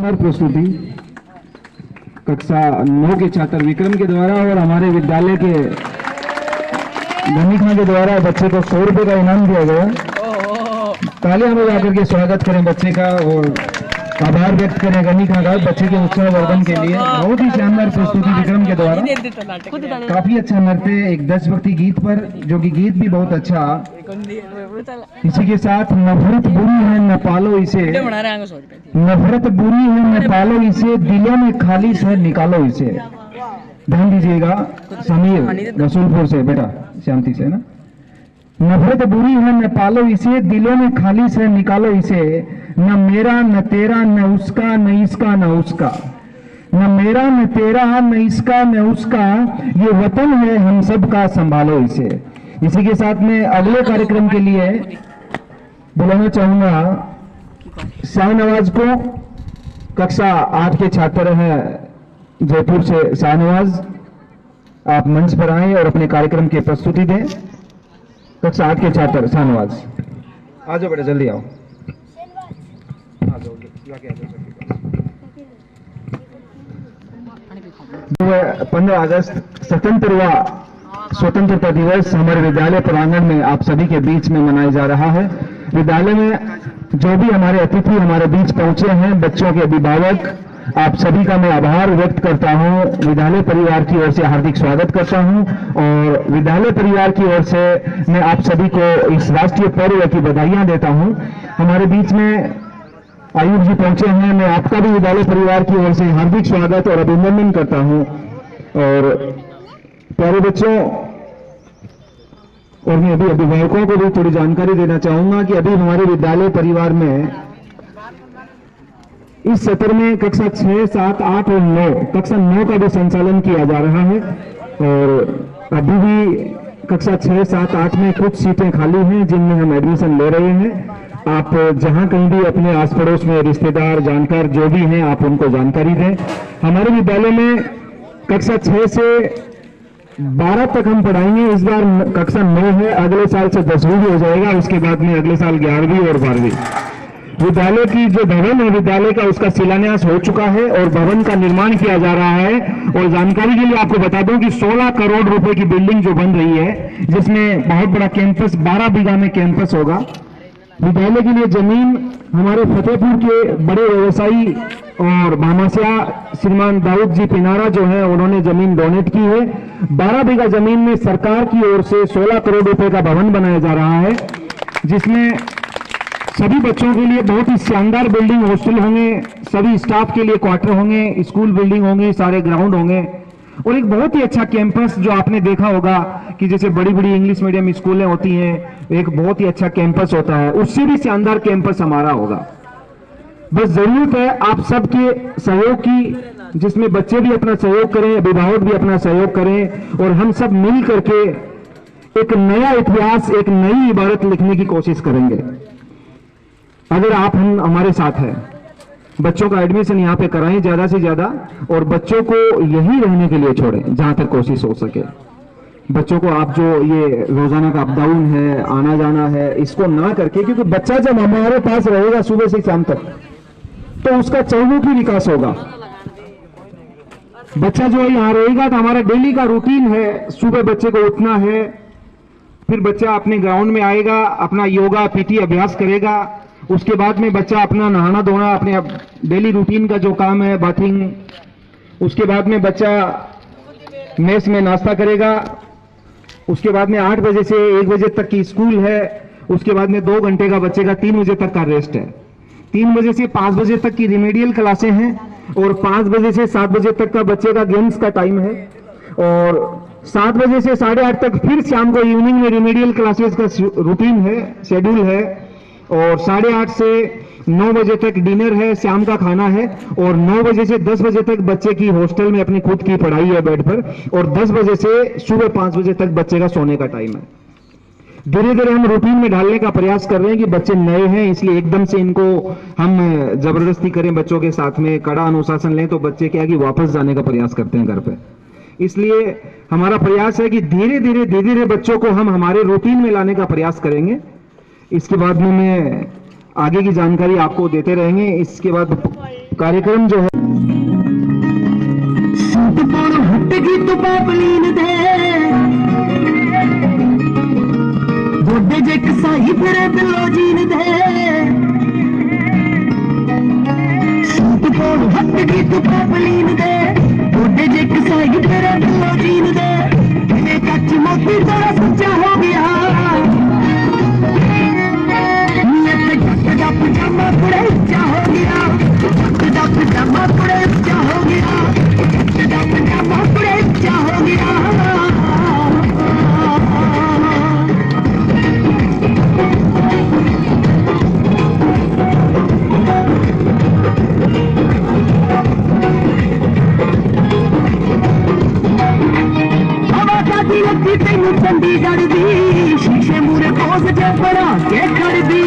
प्रस्तुति कक्षा 9 के छात्र विक्रम के द्वारा और हमारे विद्यालय के गणिका के द्वारा बच्चे को 100 रुपए का इनाम दिया गया। तालियां बजा करके स्वागत करें बच्चे का और आभार व्यक्त करें गणिका का बच्चे के उत्साह वर्धन के लिए। बहुत ही शानदार प्रस्तुति विक्रम के द्वारा, काफी अच्छा नृत्य एक देशभक्ति गीत पर, जो कि गीत भी बहुत अच्छा। इसी के साथ नफरत बुरी है न पालो इसे, नफरत बुरी है न पालो इसे, दिलों में खालिश है निकालो इसे। ध्यान दीजिएगा, समीर रसूलपुर से, बेटा शांति से ना। नफरत बुरी है न पालो इसे, दिलों में खालिश है निकालो इसे, न मेरा न तेरा न उसका न इसका न उसका, न मेरा न तेरा न इसका न उसका, ये वतन है हम सब का संभालो इसे। इसी के साथ में अगले कार्यक्रम के लिए बुलाना चाहूंगा शाहनवाज को। कक्षा 8 के छात्र हैं जयपुर से शाहनवाज, आप मंच पर आए और अपने कार्यक्रम की प्रस्तुति दें। कक्षा 8 के छात्र शाहनवाज, आ जाओ बेटा जल्दी आओ। 15 अगस्त स्वतंत्रता दिवस हमारे विद्यालय प्रांगण में आप सभी के बीच में मनाया जा रहा है। विद्यालय में जो भी हमारे अतिथि हमारे बीच पहुंचे हैं, बच्चों के अभिभावक, आप सभी का मैं आभार व्यक्त करता हूं। विद्यालय परिवार की ओर से हार्दिक स्वागत करता हूं और विद्यालय परिवार की ओर से मैं आप सभी को इस राष्ट्रीय पर्व की बधाइयां देता हूं। हमारे बीच में आयुष जी पहुंचे हैं, मैं आपका भी विद्यालय परिवार की ओर से हार्दिक स्वागत और अभिनंदन करता हूं। और प्यारे बच्चों, और मैं अभी अभिभावकों को भी थोड़ी जानकारी देना चाहूंगा कि अभी हमारे विद्यालय परिवार में इस सत्र में कक्षा 6, 7, 8 और 9, कक्षा 9 का भी संचालन किया जा रहा है। और अभी भी कक्षा 6, 7, 8 में कुछ सीटें खाली हैं जिनमें हम एडमिशन ले रहे हैं। आप जहां कहीं भी अपने आस पड़ोस में रिश्तेदार, जानकार जो भी हैं, आप उनको जानकारी दें। हमारे विद्यालय में कक्षा 6 से 12 तक हम पढ़ाएंगे। इस बार कक्षा 9 है, अगले साल से 10वीं भी हो जाएगा, उसके बाद में अगले साल 11वीं और 12वीं। विद्यालय की जो भवन है विद्यालय का, उसका शिलान्यास हो चुका है और भवन का निर्माण किया जा रहा है। और जानकारी के लिए आपको बता दूं कि 16 करोड़ रुपए की बिल्डिंग जो बन रही है, जिसमें बहुत बड़ा कैंपस, 12 बीघा में कैंपस होगा। विद्यालय के लिए जमीन हमारे फतेहपुर के बड़े व्यवसायी और भामाशाह श्रीमान दाऊद जी पिनारा जो है, उन्होंने जमीन डोनेट की है। 12 बीघा जमीन में सरकार की ओर से 16 करोड़ रुपए का भवन बनाया जा रहा है, जिसमें सभी बच्चों के लिए बहुत ही शानदार बिल्डिंग, हॉस्टल होंगे, सभी स्टाफ के लिए क्वार्टर होंगे, स्कूल बिल्डिंग होंगे, सारे ग्राउंड होंगे और एक बहुत ही अच्छा कैंपस जो आपने देखा होगा कि जैसे बड़ी बड़ी इंग्लिश मीडियम स्कूलें होती हैं, एक बहुत ही अच्छा कैंपस होता है, उससे भी शानदार कैंपस हमारा होगा। बस जरूरत है आप सबके सहयोग की, जिसमें बच्चे भी अपना सहयोग करें, अभिभावक भी अपना सहयोग करें और हम सब मिल करके एक नया इतिहास, एक नई इबारत लिखने की कोशिश करेंगे। अगर आप हम हमारे साथ हैं, बच्चों का एडमिशन यहाँ पे कराएं ज्यादा से ज्यादा और बच्चों को यही रहने के लिए छोड़ें जहां तक कोशिश हो सके। बच्चों को आप जो ये रोजाना का अप डाउन है, आना जाना है, इसको ना करके, क्योंकि बच्चा जब हमारे पास रहेगा सुबह से शाम तक तो उसका चहुमुखी विकास होगा। बच्चा जो है यहाँ रहेगा तो हमारा डेली का रूटीन है, सुबह बच्चे को उठना है, फिर बच्चा अपने ग्राउंड में आएगा, अपना योगा पीटी अभ्यास करेगा, उसके बाद में बच्चा अपना नहाना धोना, अपने डेली रूटीन का जो काम है बाथिंग, उसके बाद में बच्चा मेस में नाश्ता करेगा, उसके बाद में 8 बजे से 1 बजे तक की स्कूल है, उसके बाद में 2 घंटे का बच्चे का 3 बजे तक का रेस्ट है। 3 बजे से 5 बजे तक की रिमेडियल क्लासें हैं और 5 बजे से 7 बजे तक का बच्चे का गेम्स का टाइम है और 7 बजे से 8:30 तक फिर शाम को इवनिंग में रिमेडियल क्लासेस का रूटीन है, शेड्यूल है और 8:30 से 9 बजे तक डिनर है, शाम का खाना है और 9 बजे से 10 बजे तक बच्चे की हॉस्टल में अपनी खुद की पढ़ाई है बेड पर और 10 बजे से सुबह 5 बजे तक बच्चे का सोने का टाइम है। धीरे धीरे हम रूटीन में डालने का प्रयास कर रहे हैं कि बच्चे नए हैं, इसलिए एकदम से इनको हम जबरदस्ती करें, बच्चों के साथ में कड़ा अनुशासन लें तो बच्चे क्या कि वापस जाने का प्रयास करते हैं घर पे। इसलिए हमारा प्रयास है कि धीरे धीरे बच्चों को हम हमारे रूटीन में लाने का प्रयास करेंगे। इसके बाद में मैं आगे की जानकारी आपको देते रहेंगे। इसके बाद कार्यक्रम जो है हटगी तो पापलीन दे गोडे जे कसाई फिरे बिलो जीन दे हटगी तो पापलीन दे गोडे जे कसाई फिरे बिलो जीन दे इन्हें कच्ची मोती तेरा सच्चा हो गया पजामा पूरे ऊंचा हो गया पजामा पूरे ऊंचा हो गया पजामा पूरे ऊंचा हो गया हवा दादी लगती तेनू चंडीगढ़ दी शीशे मूरे पोज च बड़ा के खड़ दी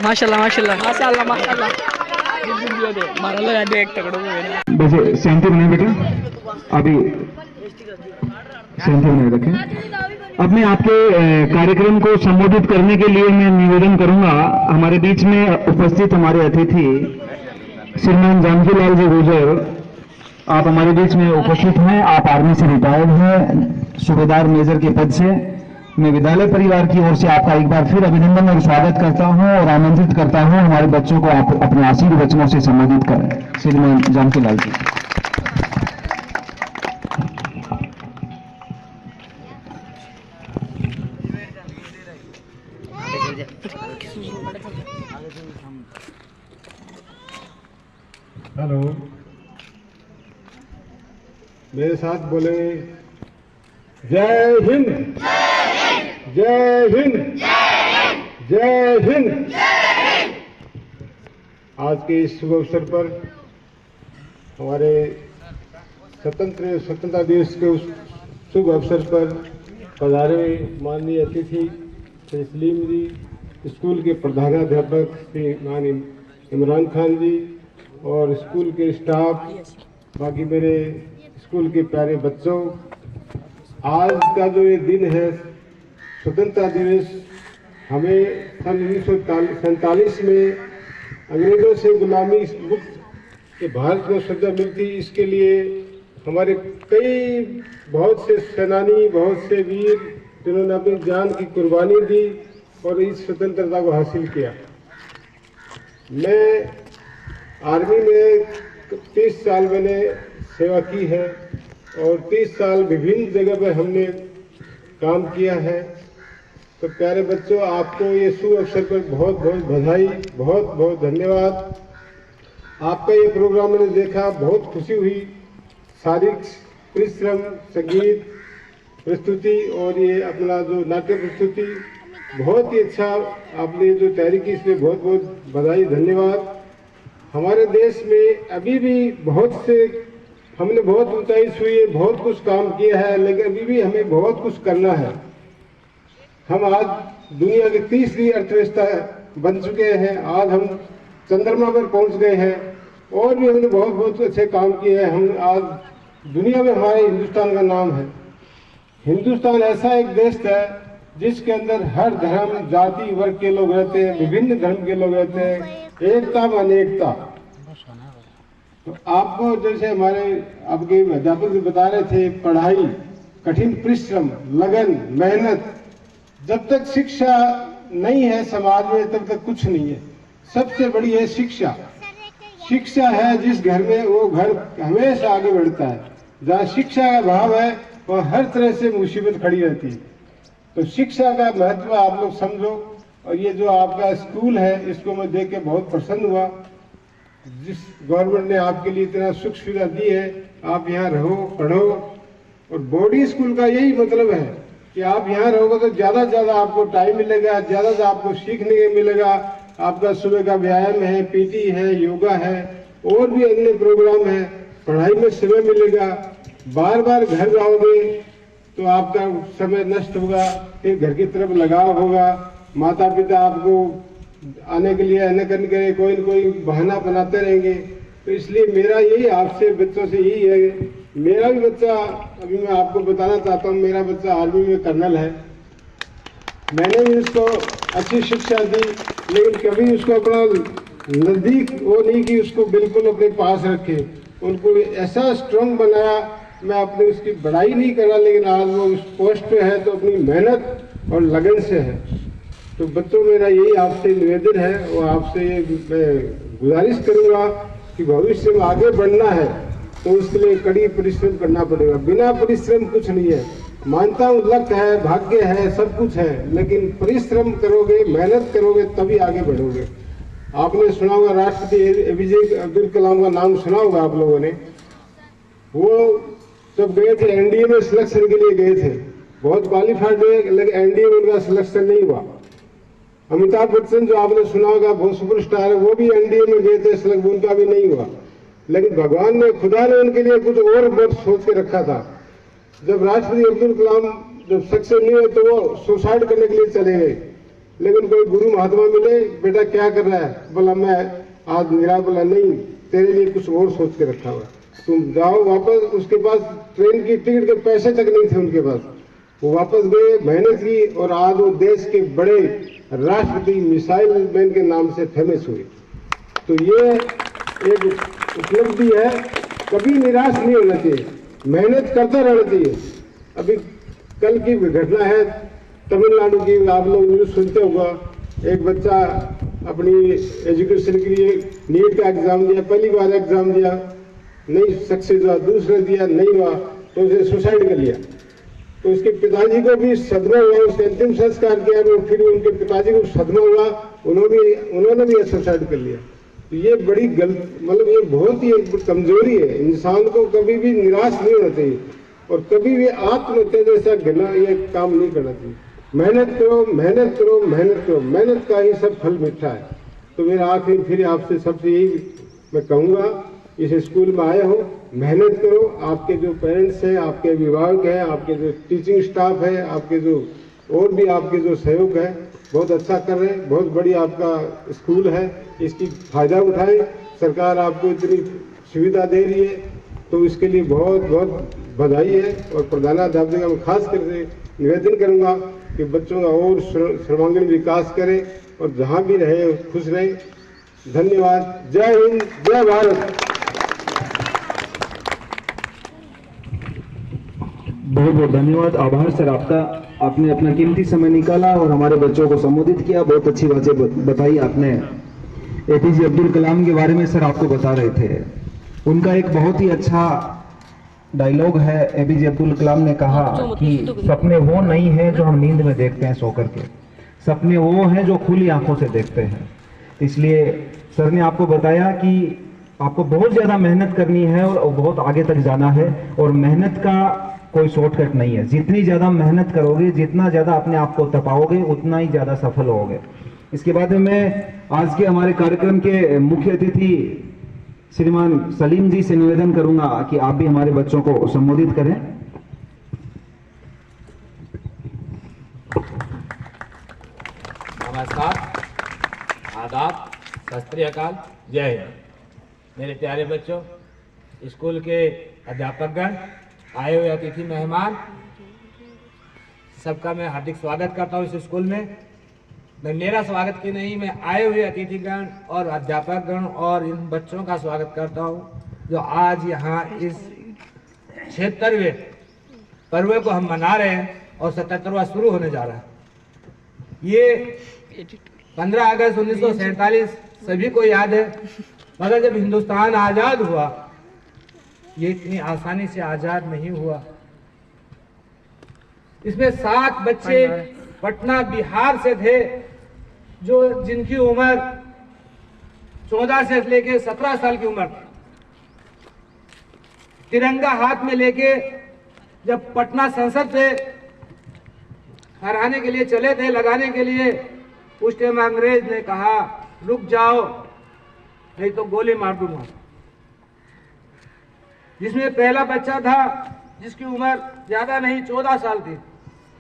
माशाल्लाह माशाल्लाह माशाल्लाह माशाल्लाह मारा लगा दे एक तगड़ो में वैसे सेंटर नहीं बेटा अभी सेंटर नहीं रखें। अब मैं आपके कार्यक्रम को संबोधित करने के लिए मैं निवेदन करूंगा हमारे बीच में उपस्थित हमारे अतिथि श्रीमान जानकी लाल जी गुर्जर, आप हमारे बीच में उपस्थित हैं। आप आर्मी से रिटायर्ड हैं सूबेदार मेजर के पद से। मैं विद्यालय परिवार की ओर से आपका एक बार फिर अभिनंदन और स्वागत करता हूं और आमंत्रित करता हूं हमारे बच्चों को आप अपने आशीर्वाद वचनों से संबोधित करें। श्रीमान जानकी लाल जी। हेलो, मेरे साथ बोले जय हिंद, जय हिंद, जय हिंद। आज के इस शुभ अवसर पर हमारे स्वतंत्रता दिवस के उस शुभ अवसर पर पधारे माननीय अतिथि श्री सलीम जी, स्कूल के प्रधानाध्यापक श्री मान इमरान खान जी और स्कूल के स्टाफ, बाकी मेरे स्कूल के प्यारे बच्चों, आज का जो ये दिन है स्वतंत्रता दिवस, हमें सन 1947 में अंग्रेजों से गुलामी मुक्त के भारत को स्वतंत्रता मिलती। इसके लिए हमारे कई बहुत से सेनानी, बहुत से वीर जिन्होंने अपनी जान की कुर्बानी दी और इस स्वतंत्रता को हासिल किया। मैं आर्मी में 30 साल मैंने सेवा की है और 30 साल विभिन्न जगह पर हमने काम किया है। तो प्यारे बच्चों, आपको ये शुभ अवसर पर बहुत बहुत बधाई, बहुत बहुत धन्यवाद। आपका ये प्रोग्राम मैंने देखा, बहुत खुशी हुई। शारीरिक परिश्रम, संगीत प्रस्तुति और ये अपना जो नाट्य प्रस्तुति बहुत ही अच्छा आपने जो तैयारी की, इसलिए बहुत बहुत बधाई, धन्यवाद। हमारे देश में अभी भी बहुत से हमने बहुत ऊंचाई छुई है, बहुत कुछ काम किया है, लेकिन अभी भी हमें बहुत कुछ करना है। हम आज दुनिया की तीसरी अर्थव्यवस्था बन चुके हैं, आज हम चंद्रमा पर पहुंच गए हैं और भी हमने बहुत बहुत अच्छे काम किए हैं। हम आज दुनिया में हमारे हिंदुस्तान का नाम है। हिंदुस्तान ऐसा एक देश है जिसके अंदर हर धर्म, जाति, वर्ग के लोग रहते हैं, विभिन्न धर्म के लोग रहते हैं, एकता में अनेकता। तो आपको जैसे हमारे आपके अध्यापक भी बता रहे थे, पढ़ाई, कठिन परिश्रम, लगन, मेहनत, जब तक शिक्षा नहीं है समाज में तब तक कुछ नहीं है। सबसे बड़ी है शिक्षा। शिक्षा है जिस घर में, वो घर हमेशा आगे बढ़ता है। जहाँ शिक्षा का भाव है वह हर तरह से मुसीबत खड़ी रहती है। तो शिक्षा का महत्व आप लोग समझो। और ये जो आपका स्कूल है इसको मैं देख के बहुत प्रसन्न हुआ। जिस गवर्नमेंट ने आपके लिए इतना सुख सुविधा दी है, आप यहाँ रहो, पढ़ो। और बोर्डिंग स्कूल का यही मतलब है कि आप यहाँ रहोगे तो ज्यादा से ज्यादा आपको टाइम मिलेगा, ज्यादा से आपको सीखने को मिलेगा। आपका सुबह का व्यायाम है, पीटी है, योगा है, और भी अन्य प्रोग्राम है। पढ़ाई में समय मिलेगा। बार बार घर जाओगे तो आपका समय नष्ट होगा, फिर घर की तरफ लगाव होगा। माता पिता आपको आने के लिए, आने करने के लिए कोई न कोई बहाना बनाते रहेंगे। तो इसलिए मेरा यही आपसे बच्चों से यही है। मेरा भी बच्चा, अभी मैं आपको बताना चाहता हूँ, मेरा बच्चा आर्मी में कर्नल है। मैंने भी उसको अच्छी शिक्षा दी, लेकिन कभी उसको अपना नजदीक वो नहीं कि उसको बिल्कुल अपने पास रखे। उनको ऐसा स्ट्रांग बनाया। मैं अपनी उसकी बड़ाई नहीं कर रहा, लेकिन आज वो उस पोस्ट पे है तो अपनी मेहनत और लगन से है। तो बच्चों, मेरा यही आपसे निवेदन है और आपसे ये मैं गुजारिश करूंगा कि भविष्य में आगे बढ़ना है तो उसके लिए कड़ी परिश्रम करना पड़ेगा। बिना परिश्रम कुछ नहीं है। मानता हूँ लक है, भाग्य है, सब कुछ है, लेकिन परिश्रम करोगे, मेहनत करोगे तभी आगे बढ़ोगे। आपने सुना होगा राष्ट्रपति एपीजे अब्दुल कलाम का नाम सुना होगा आप लोगों ने। वो जब गए थे एनडीए में सिलेक्शन के लिए गए थे, बहुत क्वालिफाइड हुए, लेकिन एनडीए में उनका सिलेक्शन नहीं हुआ। अमिताभ बच्चन जो आपने सुना होगा बहुत सुपरस्टार है, वो भी एनडीए में गए थे, सिलेक्शन उनका भी नहीं हुआ। लेकिन भगवान ने, खुदा ने उनके लिए कुछ और बहुत सोच के रखा था। जब राष्ट्रपति अब्दुल कलाम जब सक्सेस नहीं हुए तो वो सुसाइड करने के लिए चले गए। लेकिन कोई गुरु महात्मा मिले, बेटा क्या कर रहा है? बोला मैं आज निरा। बोला नहीं, तेरे लिए कुछ और सोच के रखा हुआ, तुम जाओ वापस। उसके पास ट्रेन की टिकट के पैसे तक नहीं थे उनके पास। वो वापस गए, मेहनत की, और आज वो देश के बड़े राष्ट्रपति, मिसाइल मैन के नाम से फेमस हुए। तो ये एक उपलब्धि है। कभी निराश नहीं होना चाहिए, मेहनत करता रहना चाहिए। अभी कल की घटना है तमिलनाडु की, आप लोग न्यूज सुनते होगा। एक बच्चा अपनी एजुकेशन के लिए नीट का एग्जाम दिया, पहली बार एग्जाम दिया, नहीं सक्सेस हुआ, दूसरा दिया नहीं हुआ, तो उसे सुसाइड कर लिया। तो उसके पिताजी को भी सदमा हुआ, उसके अंतिम संस्कार किया, फिर उनके पिताजी को सदमा हुआ, उन्होंने भी सुसाइड कर लिया। तो ये बड़ी गलत, मतलब ये बहुत ही एक कमजोरी है। इंसान को कभी भी निराश नहीं होना चाहिए और कभी भी आत्महत्या जैसा घृणा ये काम नहीं करना चाहिए। मेहनत करो, मेहनत करो, मेहनत करो, मेहनत का ही सब फल मीठा है। तो मेरा आखिर फिर आपसे सबसे यही मैं कहूँगा, इस स्कूल में आए हो, मेहनत करो। आपके जो पेरेंट्स हैं, आपके अभिभावक हैं, आपके जो टीचिंग स्टाफ है, आपके जो और भी आपके जो सहयोग है, बहुत अच्छा कर रहे हैं। बहुत बड़ी आपका स्कूल है, इसकी फायदा उठाएं। सरकार आपको इतनी सुविधा दे रही है तो इसके लिए बहुत बहुत बधाई है। और प्रधानाध्यापक में खास करके निवेदन करूंगा कि बच्चों का और सर्वांगीण विकास करें और जहां भी रहे खुश रहें। धन्यवाद। जय हिंद, जय भारत। बहुत बहुत धन्यवाद, आभार सर आपका। आपने अपना कीमती समय निकाला और हमारे बच्चों को संबोधित किया। बहुत अच्छी बातें बताई आपने। एपीजे अब्दुल कलाम के बारे में सर आपको बता रहे थे। उनका एक बहुत ही अच्छा डायलॉग है। एपीजे अब्दुल कलाम ने कहा कि सपने वो नहीं है जो हम नींद में देखते हैं सो करके, सपने वो हैं जो खुली आंखों से देखते हैं। इसलिए सर ने आपको बताया कि आपको बहुत ज्यादा मेहनत करनी है और बहुत आगे तक जाना है, और मेहनत का कोई शॉर्टकट नहीं है। जितनी ज्यादा मेहनत करोगे, जितना ज्यादा अपने आप को तपाओगे, उतना ही ज्यादा सफल होगे। इसके बाद में मैं आज के हमारे कार्यक्रम के मुख्य अतिथि श्रीमान सलीम जी से निवेदन करूंगा कि आप भी हमारे बच्चों को संबोधित करें। नमस्कार, आदाब, सत श्री अकाल, जय हिंद। मेरे प्यारे बच्चों, स्कूल के अध्यापकगण, आए हुए अतिथि मेहमान, सबका मैं हार्दिक स्वागत करता हूँ इस स्कूल में। मैं मेरा स्वागत की नहीं, मैं आए हुए अतिथिगण और अध्यापकगण और इन बच्चों का स्वागत करता हूँ। जो आज यहाँ इस 76वें पर्व को हम मना रहे हैं और 77वां शुरू होने जा रहा है। ये 15 अगस्त 1947 सभी को याद है, मगर जब हिंदुस्तान आजाद हुआ ये इतनी आसानी से आजाद नहीं हुआ। इसमें 7 बच्चे पटना बिहार से थे जो जिनकी उम्र 14 से लेके 17 साल की उम्र थी। तिरंगा हाथ में लेके जब पटना संसद से फहराने के लिए चले थे, लगाने के लिए, उस टाइम अंग्रेज ने कहा रुक जाओ नहीं तो गोली मार दूंगा। जिसमें पहला बच्चा था जिसकी उम्र ज्यादा नहीं 14 साल थी,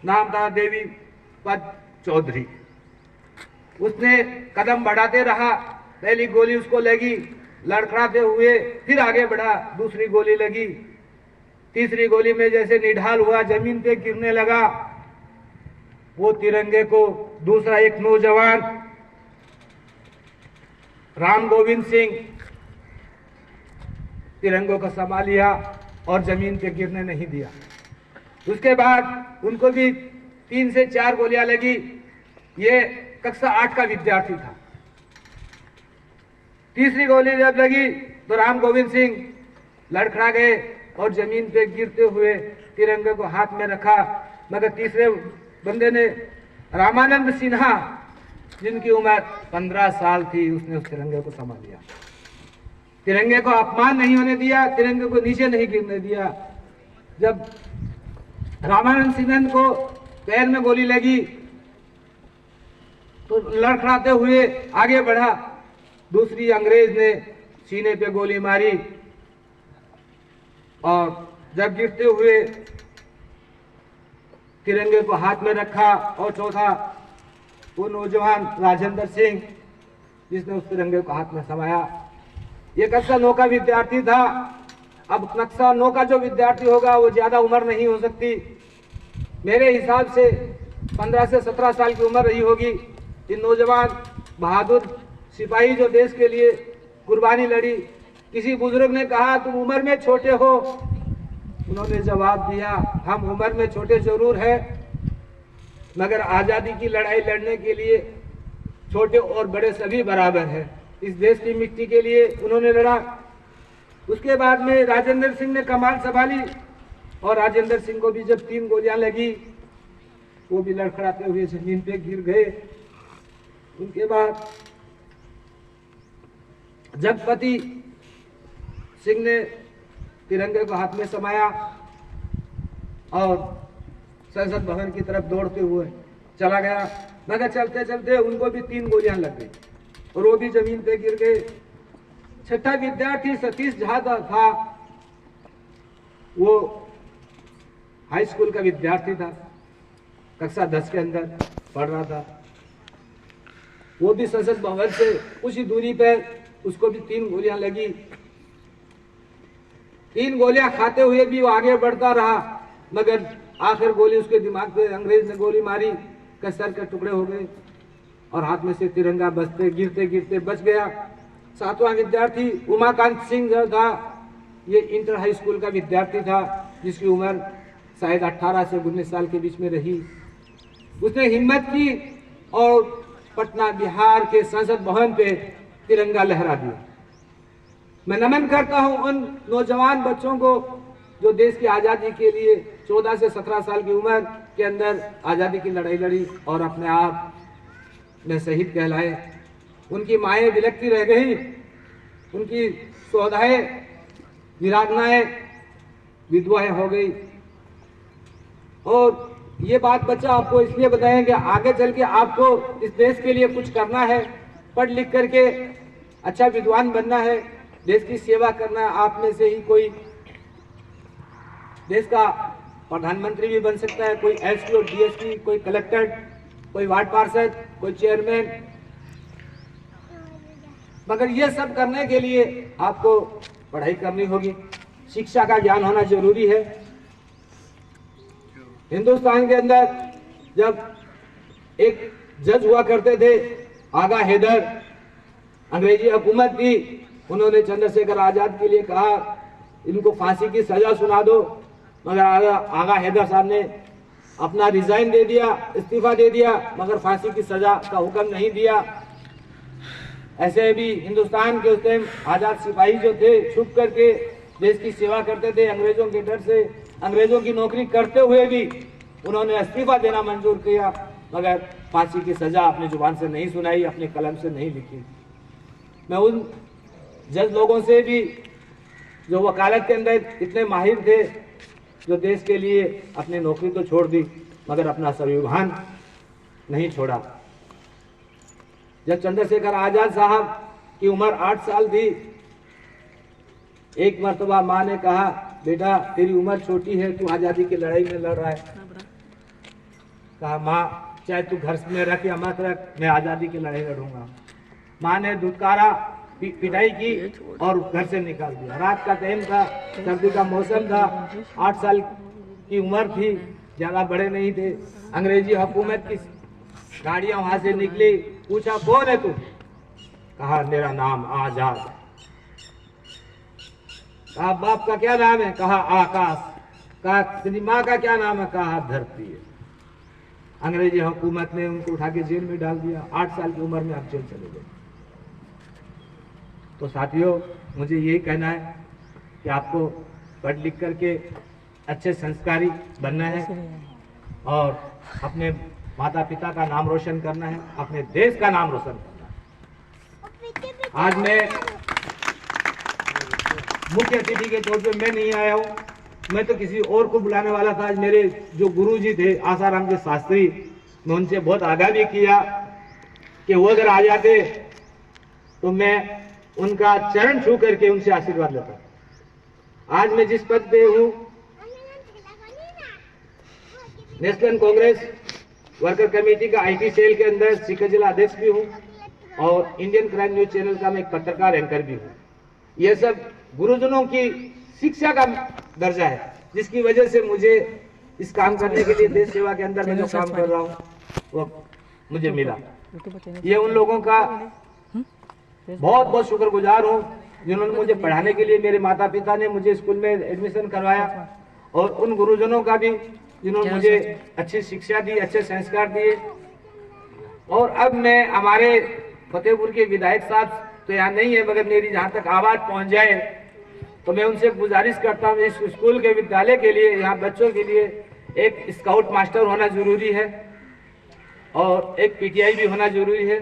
नाम था देवी पद चौधरी। उसने कदम बढ़ाते रहा, पहली गोली उसको लगी, लड़खड़ाते हुए फिर आगे बढ़ा, दूसरी गोली लगी, तीसरी गोली में जैसे निढाल हुआ, जमीन पे गिरने लगा। वो तिरंगे को दूसरा एक नौजवान राम गोविंद सिंह तिरंगों को संभाल लिया और जमीन पे गिरने नहीं दिया। उसके बाद उनको भी 3 से 4 गोलियां लगी। ये कक्षा 8 का विद्यार्थी था। तीसरी गोली जब लगी तो राम गोविंद सिंह लड़खड़ा गए और जमीन पे गिरते हुए तिरंगे को हाथ में रखा, मगर तीसरे बंदे ने रामानंद सिन्हा जिनकी उम्र 15 साल थी, उसने उस तिरंगे को संभाल लिया। तिरंगे को अपमान नहीं होने दिया, तिरंगे को नीचे नहीं गिरने दिया। जब रामानंद सिन्हा को पैर में गोली लगी तो लड़खड़ाते हुए आगे बढ़ा, दूसरी अंग्रेज ने सीने पे गोली मारी और जब गिरते हुए तिरंगे को हाथ में रखा। और चौथा वो नौजवान राजेंद्र सिंह जिसने उस तिरंगे को हाथ में समाया। ये कक्षा 9 का विद्यार्थी था। अब कक्षा 9 का जो विद्यार्थी होगा वो ज्यादा उम्र नहीं हो सकती, मेरे हिसाब से 15 से 17 साल की उम्र रही होगी। ये नौजवान बहादुर सिपाही जो देश के लिए कुर्बानी लड़ी। किसी बुजुर्ग ने कहा तुम उम्र में छोटे हो, उन्होंने जवाब दिया हम उम्र में छोटे जरूर है, मगर आजादी की लड़ाई लड़ने के लिए छोटे और बड़े सभी बराबर हैं। इस देश की मिट्टी के लिए उन्होंने लड़ा। उसके बाद में राजेंद्र सिंह ने कमान संभाली और राजेंद्र सिंह को भी जब 3 गोलियां लगी वो भी लड़खड़ाते हुए जमीन पे गिर गए। उनके बाद जगपति सिंह ने तिरंगे को हाथ में समाया और संसद भवन की तरफ दौड़ते हुए चला गया, मगर चलते चलते उनको भी 3 गोलियां लग गई और वो भी जमीन पे गिर गए। छठा विद्यार्थी सतीश झा था, वो हाई स्कूल का विद्यार्थी था, कक्षा 10 के अंदर पढ़ रहा था। वो भी संसद भवन से उसी दूरी पर उसको भी 3 गोलियां लगी। 3 गोलियां खाते हुए भी वो आगे बढ़ता रहा, मगर आखिर गोली उसके दिमाग पे अंग्रेज ने गोली मारी, सर के टुकड़े हो गए और हाथ में से तिरंगा बचते गिरते गिरते बच गया। 7वां विद्यार्थी उमाकांत सिंह जो था, ये इंटर हाई स्कूल का विद्यार्थी था जिसकी उम्र शायद 18 से 19 साल के बीच में रही। उसने हिम्मत की और पटना बिहार के संसद भवन पे तिरंगा लहरा दिया। मैं नमन करता हूं उन नौजवान बच्चों को जो देश की आजादी के लिए 14 से 17 साल की उम्र के अंदर आजादी की लड़ाई लड़ी और अपने आप में शहीद कहलाए। उनकी माएं विलखती रह गई, उनकी सौधाएं वीरांगनाएं विधवाएं हो गई। और ये बात बच्चा आपको इसलिए बताएं कि आगे चल के आपको इस देश के लिए कुछ करना है, पढ़ लिख करके अच्छा विद्वान बनना है, देश की सेवा करना है। आप में से ही कोई देश का प्रधानमंत्री भी बन सकता है, कोई एसपी और डीएसपी, कोई कलेक्टर, कोई वार्ड पार्षद, कोई चेयरमैन। मगर ये सब करने के लिए आपको पढ़ाई करनी होगी, शिक्षा का ज्ञान होना जरूरी है। हिंदुस्तान के अंदर जब एक जज हुआ करते थे आगा हैदर, अंग्रेजी हुकूमत थी, उन्होंने चंद्रशेखर आजाद के लिए कहा इनको फांसी की सजा सुना दो, मगर आगा हैदर साहब ने अपना रिजाइन दे दिया, इस्तीफा दे दिया, मगर फांसी की सजा का हुक्म नहीं दिया। ऐसे भी हिंदुस्तान के उस टाइम आजाद सिपाही जो थे छुप करके देश की सेवा करते थे, अंग्रेजों के डर से, अंग्रेजों की नौकरी करते हुए भी उन्होंने इस्तीफा देना मंजूर किया, मगर फांसी की सजा अपनी जुबान से नहीं सुनाई, अपने कलम से नहीं लिखी। मैं उन जज लोगों से भी जो वकालत के अंदर इतने माहिर थे, जो देश के लिए अपनी नौकरी तो छोड़ दी मगर अपना स्वाभिमान नहीं छोड़ा। जब चंद्रशेखर आजाद साहब की उम्र 8 साल थी, एक मर्तबा माँ ने कहा, बेटा तेरी उम्र छोटी है, तू आजादी की लड़ाई में लड़ रहा है। कहा माँ चाहे तू घर में रख या मत रख, मैं आजादी की लड़ाई लड़ूंगा। माँ ने धुतकारा, पिटाई की और घर से निकाल दिया। रात का टाइम था, सर्दी का मौसम था, 8 साल की उम्र थी, ज्यादा बड़े नहीं थे। अंग्रेजी हुकूमत की गाड़ियां वहां से निकली, पूछा कौन है तू? कहा मेरा नाम आजाद। कहा बाप का क्या नाम है? कहा आकाश। कहा तेरी माँ का क्या नाम है? कहा धरती है। अंग्रेजी हुकूमत ने उनको उठा के जेल में डाल दिया। 8 साल की उम्र में आप जेल चले गए। तो साथियों, मुझे यही कहना है कि आपको पढ़ लिख करके अच्छे संस्कारी बनना है और अपने माता पिता का नाम रोशन करना है, अपने देश का नाम रोशन करना है। आज मैं मुख्य अतिथि के तौर पे मैं नहीं आया हूँ, मैं तो किसी और को बुलाने वाला था। आज मेरे जो गुरुजी थे आसाराम के शास्त्री, मैं उनसे बहुत आगाह भी किया कि वो अगर आ जाते तो मैं उनका चरण छू करके उनसे आशीर्वाद लेता। आज मैं जिस पद पे हूँ, नेशनल कांग्रेस वर्कर कमेटी का आईटी सेल के अंदर सीकर जिला अध्यक्ष भी हूँ और इंडियन क्राइम न्यूज चैनल का मैं एक पत्रकार एंकर भी हूँ। यह सब गुरुजनों की शिक्षा का दर्जा है, जिसकी वजह से मुझे इस काम करने के लिए, देश सेवा के अंदर मैं जो काम कर रहा हूँ वो मुझे मिला। ये उन लोगों का बहुत बहुत शुक्रगुजार हूँ जिन्होंने मुझे पढ़ाने के लिए, मेरे माता पिता ने मुझे स्कूल में एडमिशन करवाया, और उन गुरुजनों का भी जिन्होंने मुझे अच्छी शिक्षा दी, अच्छे संस्कार दिए। और अब मैं हमारे फतेहपुर के विधायक साहब तो यहाँ नहीं है, मगर मेरी जहाँ तक आवाज पहुँच जाए तो मैं उनसे गुजारिश करता हूँ, इस स्कूल के विद्यालय के लिए, यहाँ बच्चों के लिए एक स्काउट मास्टर होना जरूरी है और एक पीटीआई भी होना जरूरी है,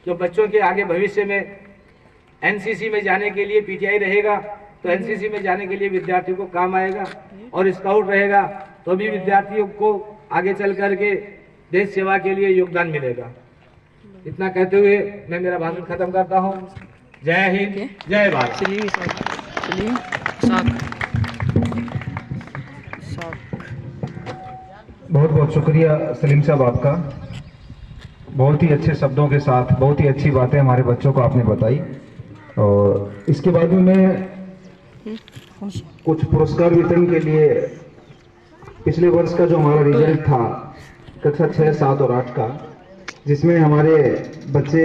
जो बच्चों के आगे भविष्य में एनसीसी में जाने के लिए पीटीआई रहेगा तो एनसीसी में जाने के लिए विद्यार्थियों को काम आएगा, और स्काउट रहेगा तो भी विद्यार्थियों को आगे चल करके देश सेवा के लिए योगदान मिलेगा। इतना कहते हुए मैं मेरा भाषण खत्म करता हूँ। जय हिंद, जय भारत। बहुत बहुत शुक्रिया सलीम साहब आपका। बहुत ही अच्छे शब्दों के साथ बहुत ही अच्छी बातें हमारे बच्चों को आपने बताई। और इसके बाद में मैं कुछ पुरस्कार वितरण के लिए पिछले वर्ष का जो हमारा रिजल्ट था कक्षा 6, 7 और 8 का, जिसमें हमारे बच्चे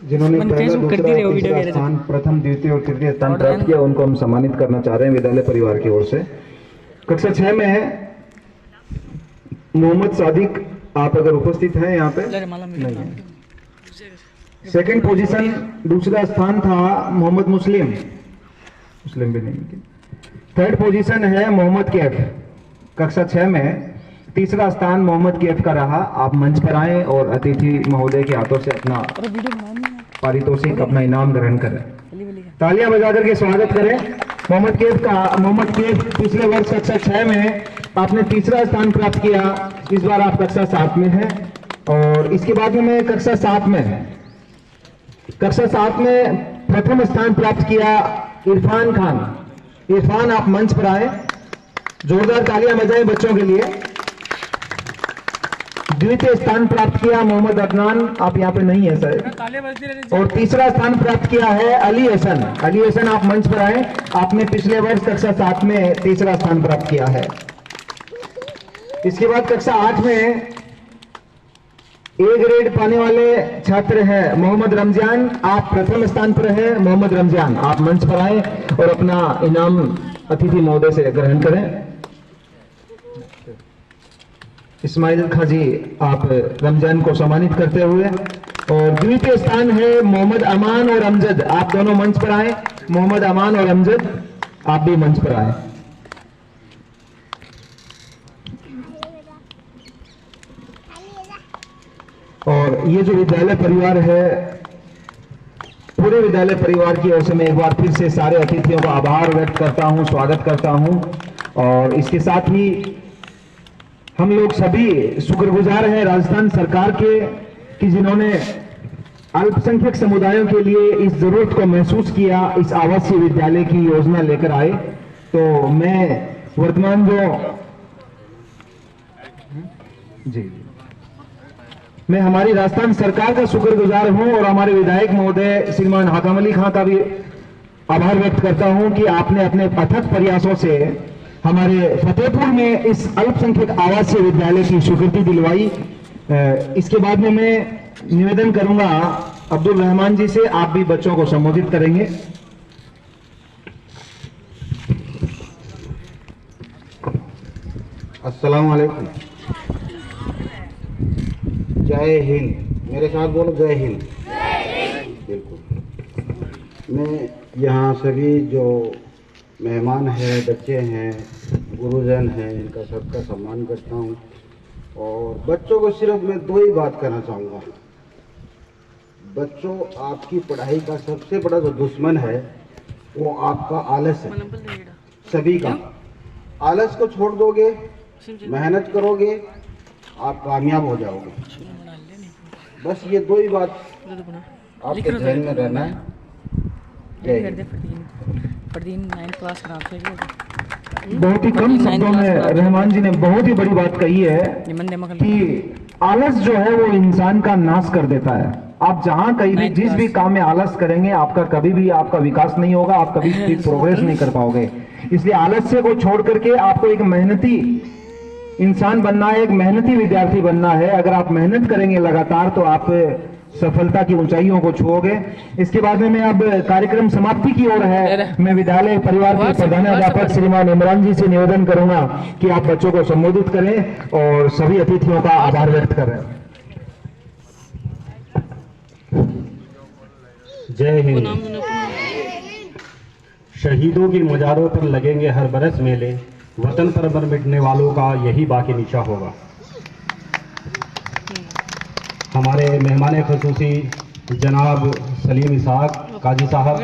जिन्होंने पहला, दूसरा, तीसरा स्थान, प्रथम, द्वितीय और तृतीय स्थान प्राप्त किया, उनको हम सम्मानित करना चाह रहे हैं विद्यालय परिवार की ओर से। कक्षा 6 में है मोहम्मद सादिक, आप अगर उपस्थित हैं यहाँ पे? नहीं है। सेकंड पोजीशन, दूसरा स्थान था मोहम्मद मुस्लिम भी नहीं। थर्ड पोजीशन है मोहम्मद कैफ, कक्षा 6 में तीसरा स्थान मोहम्मद कैफ का रहा। आप मंच पर आए और अतिथि महोदय के हाथों से अपना पारितोषिक, अपना इनाम ग्रहण करें। तालियां बजा करके स्वागत करें मोहम्मद कैफ का। मोहम्मद कैफ पिछले वर्ष कक्षा 6 में आपने तीसरा स्थान प्राप्त किया, इस बार आप कक्षा 7 में हैं। और इसके बाद में कक्षा 7 में है, कक्षा 7 में प्रथम स्थान प्राप्त किया इरफान खान। इरफान आप मंच पर आए, जोरदार तालियां बजाएं बच्चों के लिए। द्वितीय स्थान प्राप्त किया मोहम्मद अदनान, आप यहाँ पे नहीं है सर। और तीसरा स्थान प्राप्त किया है अली हसन। अली हसन आप मंच पर आए, आपने पिछले वर्ष कक्षा 7 में तीसरा स्थान प्राप्त किया है। इसके बाद कक्षा 8 में ए ग्रेड पाने वाले छात्र हैं मोहम्मद रमजान, आप प्रथम स्थान पर हैं। मोहम्मद रमजान, आप मंच पर आए और अपना इनाम अतिथि महोदय से ग्रहण करें। इस्माइल खां जी, आप रमजान को सम्मानित करते हुए। और द्वितीय स्थान है मोहम्मद अमान और अमजद, आप दोनों मंच पर आए। मोहम्मद अमान और अमजद, आप भी मंच पर आए। और ये जो विद्यालय परिवार है, पूरे विद्यालय परिवार की ओर से मैं एक बार फिर से सारे अतिथियों का आभार व्यक्त करता हूं, स्वागत करता हूं। और इसके साथ ही हम लोग सभी शुक्रगुजार हैं राजस्थान सरकार के कि जिन्होंने अल्पसंख्यक समुदायों के लिए इस जरूरत को महसूस किया, इस आवासीय विद्यालय की योजना लेकर आए। तो मैं वर्तमान मैं हमारी राजस्थान सरकार का शुक्रगुजार हूं और हमारे विधायक महोदय श्रीमान हाकम अली खां का भी आभार व्यक्त करता हूं कि आपने अपने अथक प्रयासों से हमारे फतेहपुर में इस अल्पसंख्यक आवासीय विद्यालय की स्वीकृति दिलवाई। इसके बाद में मैं निवेदन करूंगा अब्दुल रहमान जी से, आप भी बच्चों को संबोधित करेंगे। अस्सलाम वालेकुम। जय हिंद। मेरे साथ बोलो, जय हिंद। बिल्कुल। मैं यहाँ सभी जो मेहमान हैं, बच्चे हैं, गुरुजन हैं, इनका सबका सम्मान करता हूँ। और बच्चों को सिर्फ मैं दो ही बात कहना चाहूँगा। बच्चों, आपकी पढ़ाई का सबसे बड़ा जो दुश्मन है वो आपका आलस है। सभी का आलस को छोड़ दोगे, मेहनत करोगे, आप कामयाब हो जाओगे। बस ये दो ही बात आपके ध्यान में रहना है। बहुत ही कम शब्दों में रहमान जी ने बहुत ही बड़ी बात कही है कि आलस जो है वो इंसान का नाश कर देता है। आप जहां कहीं भी जिस भी काम में आलस करेंगे, आपका कभी भी आपका विकास नहीं होगा, आप कभी भी प्रोग्रेस नहीं कर पाओगे। इसलिए आलस्य को छोड़ करके आपको एक मेहनती इंसान बनना है, एक मेहनती विद्यार्थी बनना है। अगर आप मेहनत करेंगे लगातार तो आप सफलता की ऊंचाइयों को छुओगे। इसके बाद में मैं अब कार्यक्रम समाप्ति की ओर है, मैं विद्यालय परिवार के प्रधानाध्यापक श्रीमान इमरान जी से निवेदन करूंगा कि आप बच्चों को संबोधित करें और सभी अतिथियों का आभार व्यक्त करें। जय हिंद। शहीदों की मजारों पर लगेंगे हर बरस मेले, वतन पर मर मिटने वालों का यही बाकी निशा होगा। हमारे मेहमान खसूसी जनाब सलीम इसाक काजी साहब,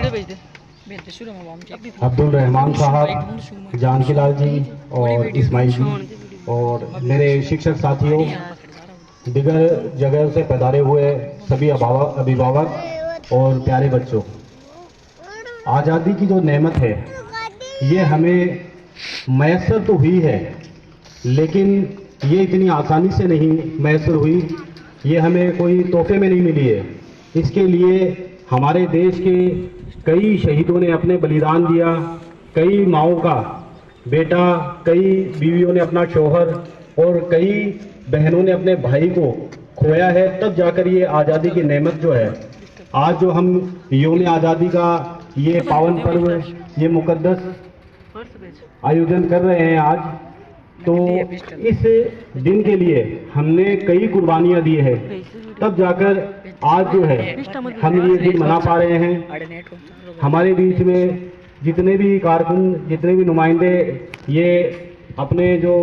अब्दुल रहमान साहब, जानकीलाल जी और इस्माइल जी और मेरे शिक्षक साथियों, दिगर जगह से पधारे हुए सभी अभिभावक और प्यारे बच्चों, आज़ादी की जो नेमत है ये हमें मैसर तो हुई है, लेकिन ये इतनी आसानी से नहीं मैसर हुई। ये हमें कोई तोहफे में नहीं मिली है। इसके लिए हमारे देश के कई शहीदों ने अपने बलिदान दिया, कई माओं का बेटा, कई बीवियों ने अपना शौहर और कई बहनों ने अपने भाई को खोया है, तब जाकर ये आज़ादी की नेमत जो है, आज जो हम यौम आज़ादी का ये पावन पर्व, ये मुकद्दस आयोजन कर रहे हैं आज, तो इस दिन के लिए हमने कई कुर्बानियां दी है, तब जाकर आज जो है हम ये दिन मना पा रहे हैं। हमारे बीच में जितने भी कारकुन, जितने भी नुमाइंदे, ये अपने जो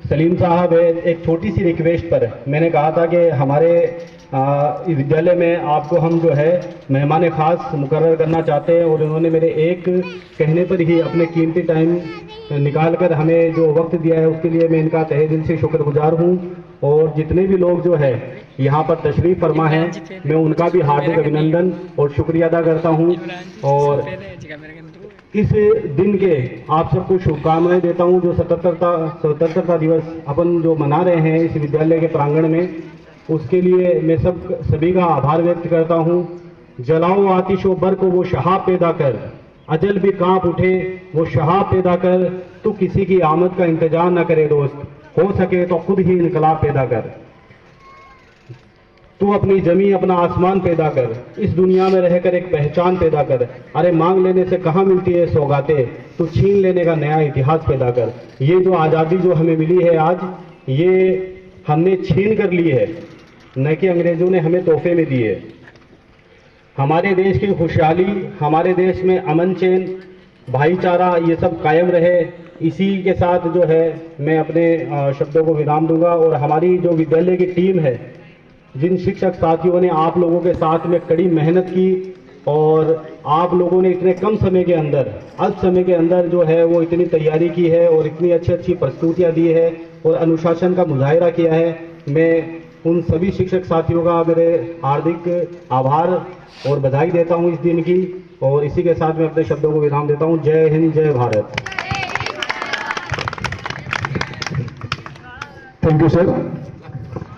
सलीम साहब है, एक छोटी सी रिक्वेस्ट पर मैंने कहा था कि हमारे विद्यालय में आपको हम जो है मेहमान ख़ास मुकर्रर करना चाहते हैं, और उन्होंने मेरे एक कहने पर ही अपने कीमती टाइम निकाल कर हमें जो वक्त दिया है उसके लिए मैं इनका तहे दिल से शुक्रगुजार हूँ। और जितने भी लोग जो है यहाँ पर तशरीफ़ फरमा हैं, मैं उनका भी हार्दिक अभिनंदन और शुक्रिया अदा करता हूँ। और इस दिन के आप सबको शुभकामनाएं देता हूँ। जो स्वतंत्रता दिवस अपन जो मना रहे हैं इस विद्यालय के प्रांगण में, उसके लिए मैं सभी का आभार व्यक्त करता हूँ। जलाओ आतिशो बर को वो शहाब पैदा कर, अजल भी कांप उठे वो शहाब पैदा कर, तू किसी की आमद का इंतजार न करे दोस्त, हो सके तो खुद ही इनकलाब पैदा कर। तू अपनी जमी अपना आसमान पैदा कर, इस दुनिया में रहकर एक पहचान पैदा कर। अरे मांग लेने से कहाँ मिलती है सौगातें, तू छीन लेने का नया इतिहास पैदा कर। ये जो आज़ादी जो हमें मिली है आज, ये हमने छीन कर ली है, न कि अंग्रेजों ने हमें तोहफे में दी है। हमारे देश की खुशहाली, हमारे देश में अमन चैन, भाईचारा, ये सब कायम रहे। इसी के साथ जो है मैं अपने शब्दों को विराम दूंगा। और हमारी जो विद्यालय की टीम है, जिन शिक्षक साथियों ने आप लोगों के साथ में कड़ी मेहनत की और आप लोगों ने इतने कम समय के अंदर, अल्प समय के अंदर जो है वो इतनी तैयारी की है और इतनी अच्छी अच्छी प्रस्तुतियाँ दी है और अनुशासन का मुजाहिरा किया है, मैं उन सभी शिक्षक साथियों का मेरे हार्दिक आभार और बधाई देता हूं इस दिन की। और इसी के साथ मैं अपने शब्दों को विराम देता हूं। जय हिंद, जय भारत। Thank you sir.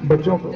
बच्चों को